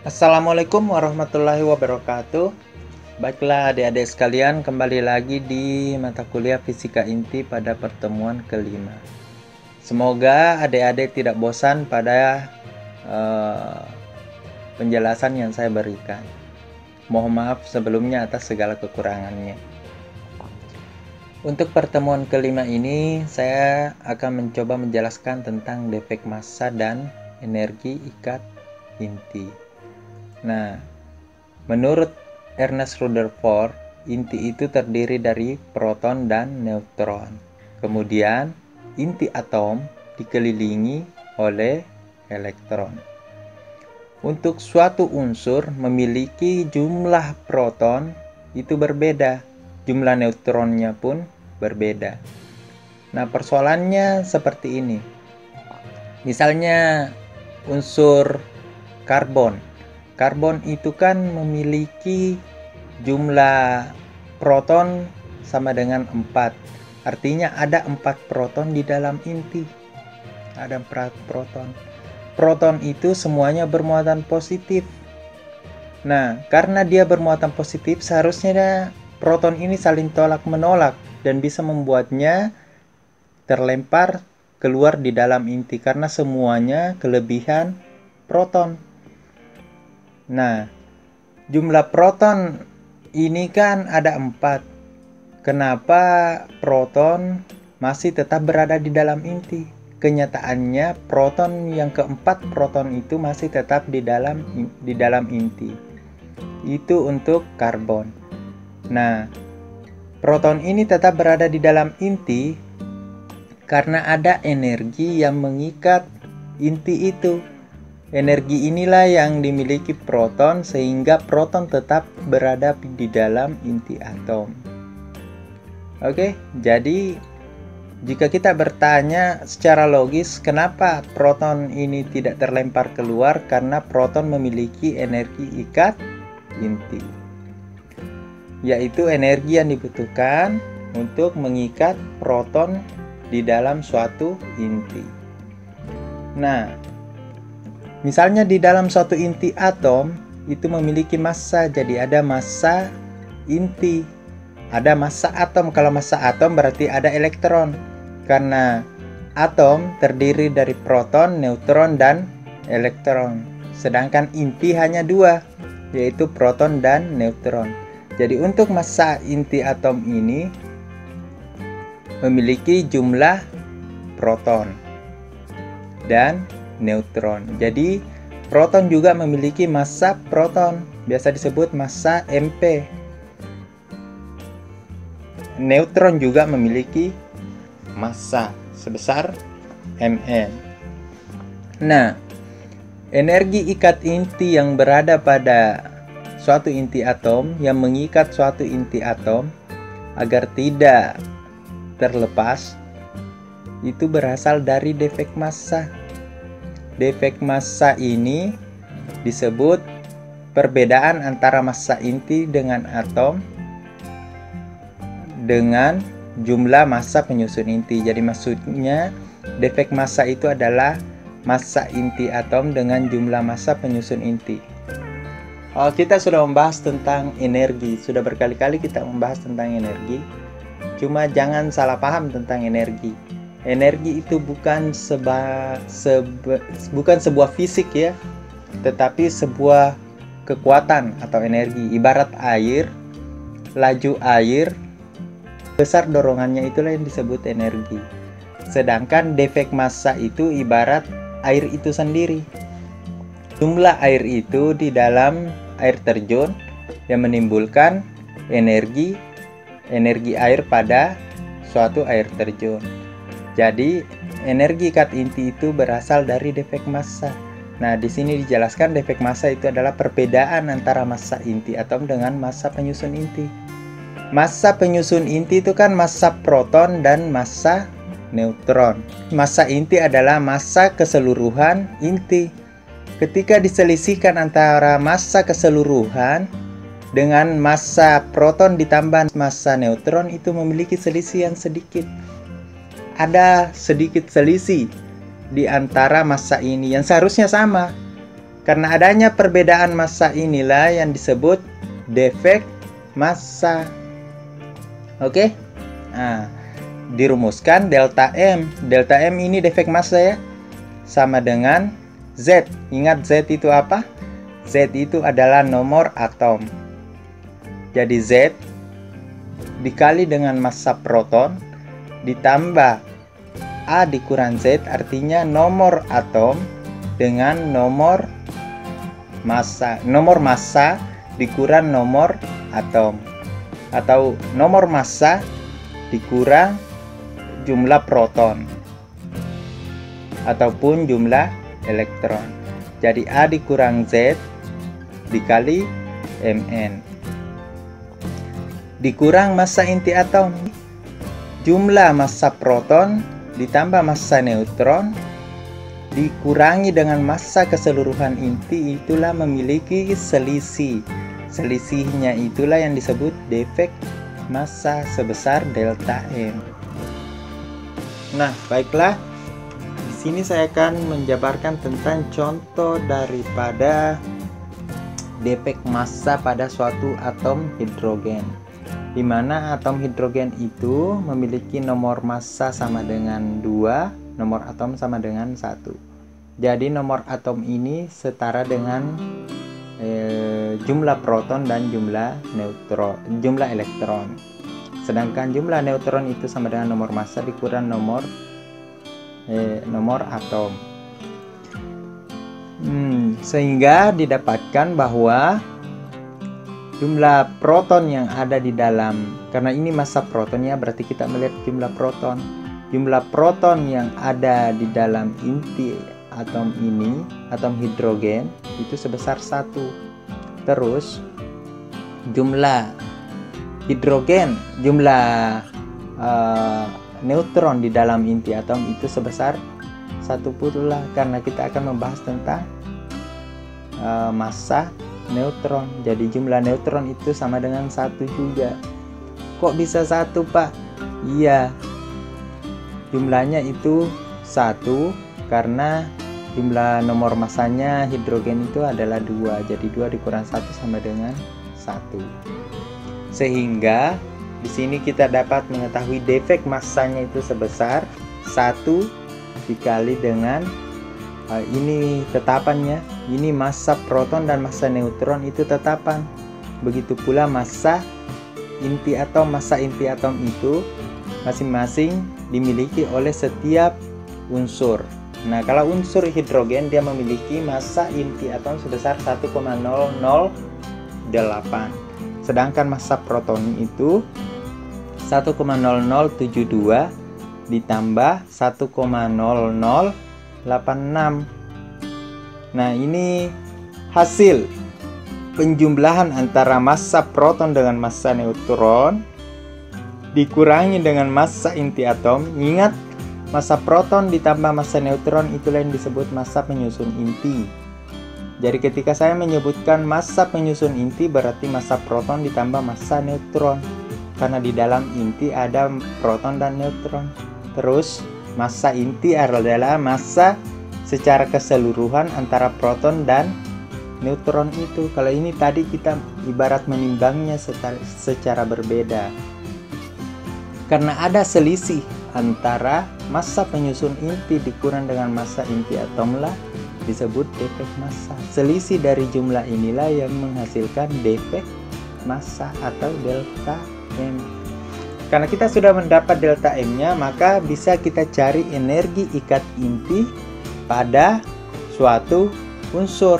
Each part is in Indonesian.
Assalamualaikum warahmatullahi wabarakatuh. Baiklah adik-adik sekalian, kembali lagi di mata kuliah Fisika Inti pada pertemuan kelima. Semoga adik-adik tidak bosan pada penjelasan yang saya berikan. Mohon maaf sebelumnya atas segala kekurangannya. Untuk pertemuan kelima ini, saya akan mencoba menjelaskan tentang defek massa dan energi ikat inti. Nah, menurut Ernest Rutherford, inti itu terdiri dari proton dan neutron. Kemudian, inti atom dikelilingi oleh elektron. Untuk suatu unsur memiliki jumlah proton itu berbeda, jumlah neutronnya pun berbeda. Nah, persoalannya seperti ini. Misalnya unsur karbon. Karbon itu kan memiliki jumlah proton sama dengan 4. Artinya ada 4 proton di dalam inti. Ada 4 proton. Proton itu semuanya bermuatan positif. Nah, karena dia bermuatan positif, seharusnya proton ini saling tolak-menolak dan bisa membuatnya terlempar keluar di dalam inti karena semuanya kelebihan proton. Nah, jumlah proton ini kan ada 4. Kenapa proton masih tetap berada di dalam inti? Kenyataannya proton yang keempat proton itu masih tetap di dalam inti. Itu untuk karbon. Nah, proton ini tetap berada di dalam inti karena ada energi yang mengikat inti itu. Energi inilah yang dimiliki proton sehingga proton tetap berada di dalam inti atom. Oke, jadi jika kita bertanya secara logis kenapa proton ini tidak terlempar keluar, karena proton memiliki energi ikat inti, yaitu energi yang dibutuhkan untuk mengikat proton di dalam suatu inti. Nah, misalnya di dalam suatu inti atom itu memiliki massa, jadi ada massa inti, ada massa atom. Kalau massa atom berarti ada elektron, karena atom terdiri dari proton, neutron, dan elektron. Sedangkan inti hanya 2, yaitu proton dan neutron. Jadi untuk massa inti atom ini memiliki jumlah proton dan neutron. Jadi proton juga memiliki massa proton, biasa disebut massa MP. Neutron juga memiliki massa sebesar Mn. Nah, energi ikat inti yang berada pada suatu inti atom, yang mengikat suatu inti atom agar tidak terlepas, itu berasal dari defek massa. Defek massa ini disebut perbedaan antara massa inti dengan atom dengan jumlah massa penyusun inti. Jadi maksudnya defek massa itu adalah massa inti atom dengan jumlah massa penyusun inti. Kita sudah membahas tentang energi, sudah berkali-kali kita membahas tentang energi. Cuma jangan salah paham tentang energi. Energi itu bukan sebuah fisik ya, tetapi sebuah kekuatan atau energi. Ibarat air, laju air, besar dorongannya, itulah yang disebut energi. Sedangkan defek massa itu ibarat air itu sendiri. Jumlah air itu di dalam air terjun yang menimbulkan energi air pada suatu air terjun. Jadi energi ikat inti itu berasal dari defek massa. Nah, di sini dijelaskan defek massa itu adalah perbedaan antara massa inti atom dengan massa penyusun inti. Massa penyusun inti itu kan massa proton dan massa neutron. Massa inti adalah massa keseluruhan inti. Ketika diselisihkan antara massa keseluruhan dengan massa proton ditambah massa neutron, itu memiliki selisih yang sedikit. Ada sedikit selisih di antara massa ini yang seharusnya sama. Karena adanya perbedaan massa inilah yang disebut defek massa. Oke? Nah, dirumuskan delta M. Delta M ini defek massa ya. Sama dengan Z. Ingat Z itu apa? Z itu adalah nomor atom. Jadi Z dikali dengan massa proton ditambah A dikurang Z, artinya nomor atom dengan nomor massa dikurang nomor atom, atau nomor massa dikurang jumlah proton ataupun jumlah elektron. Jadi A dikurang Z dikali Mn dikurang massa inti atom, jumlah massa proton ditambah massa neutron dikurangi dengan massa keseluruhan inti, itulah memiliki selisih. Selisihnya itulah yang disebut defek massa sebesar delta M. Nah, baiklah. Di sini saya akan menjabarkan tentang contoh daripada defek massa pada suatu atom hidrogen, di mana atom hidrogen itu memiliki nomor massa sama dengan 2, nomor atom sama dengan 1. Jadi nomor atom ini setara dengan jumlah proton dan jumlah elektron. Sedangkan jumlah neutron itu sama dengan nomor massa dikurang nomor atom. Sehingga didapatkan bahwa jumlah proton yang ada di dalam, karena ini massa protonnya, berarti kita melihat jumlah proton. Jumlah proton yang ada di dalam inti atom ini, atom hidrogen, itu sebesar 1. Terus jumlah hidrogen, jumlah neutron di dalam inti atom itu sebesar 1 pula, karena kita akan membahas tentang massa neutron. Jadi jumlah neutron itu sama dengan 1 juga. Kok bisa 1, Pak? Iya, jumlahnya itu 1 karena jumlah nomor massanya hidrogen itu adalah 2. Jadi 2 dikurang 1 sama dengan 1. Sehingga di sini kita dapat mengetahui defek massanya itu sebesar 1 dikali dengan ini tetapannya. Ini massa proton dan massa neutron itu tetapan. Begitu pula massa inti atom itu masing-masing dimiliki oleh setiap unsur. Nah, kalau unsur hidrogen dia memiliki massa inti atom sebesar 1,008. Sedangkan massa proton itu 1,0072 ditambah 1,0086. Nah, ini hasil penjumlahan antara massa proton dengan massa neutron dikurangi dengan massa inti atom. Ingat, massa proton ditambah massa neutron itulah yang disebut massa penyusun inti. Jadi ketika saya menyebutkan massa penyusun inti, berarti massa proton ditambah massa neutron, karena di dalam inti ada proton dan neutron. Terus massa inti adalah massa secara keseluruhan antara proton dan neutron itu. Kalau ini tadi kita ibarat menimbangnya secara berbeda, karena ada selisih antara massa penyusun inti dikurang dengan massa inti atom lah disebut defek massa. Selisih dari jumlah inilah yang menghasilkan defek massa atau delta M. Karena kita sudah mendapat delta M nya, maka bisa kita cari energi ikat inti pada suatu unsur.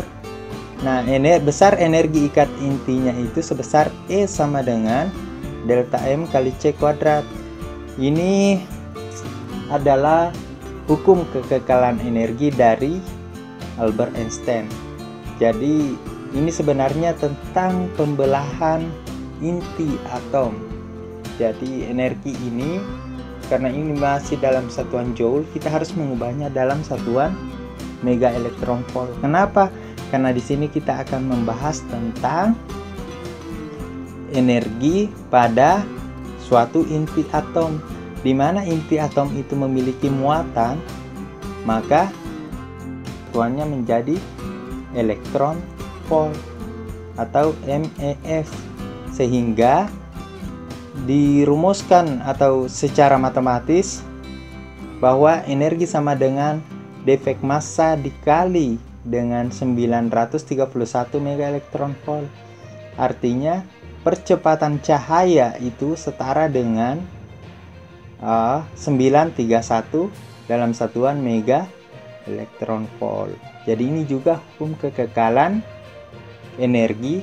Nah, besar energi ikat intinya itu sebesar E sama dengan delta M kali C kuadrat. Ini adalah hukum kekekalan energi dari Albert Einstein. Jadi ini sebenarnya tentang pembelahan inti atom. Jadi energi ini, karena ini masih dalam satuan joule, kita harus mengubahnya dalam satuan mega elektron volt. Kenapa? Karena di sini kita akan membahas tentang energi pada suatu inti atom, di mana inti atom itu memiliki muatan maka satuannya menjadi elektron volt atau MeV. Sehingga dirumuskan atau secara matematis bahwa energi sama dengan defek massa dikali dengan 931 mega elektron volt. Artinya percepatan cahaya itu setara dengan 931 dalam satuan mega elektron volt. Jadi ini juga hukum kekekalan energi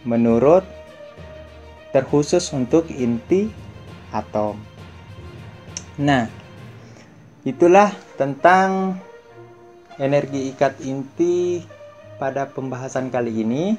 menurut terkhusus untuk inti atom. Nah, itulah tentang energi ikat inti pada pembahasan kali ini.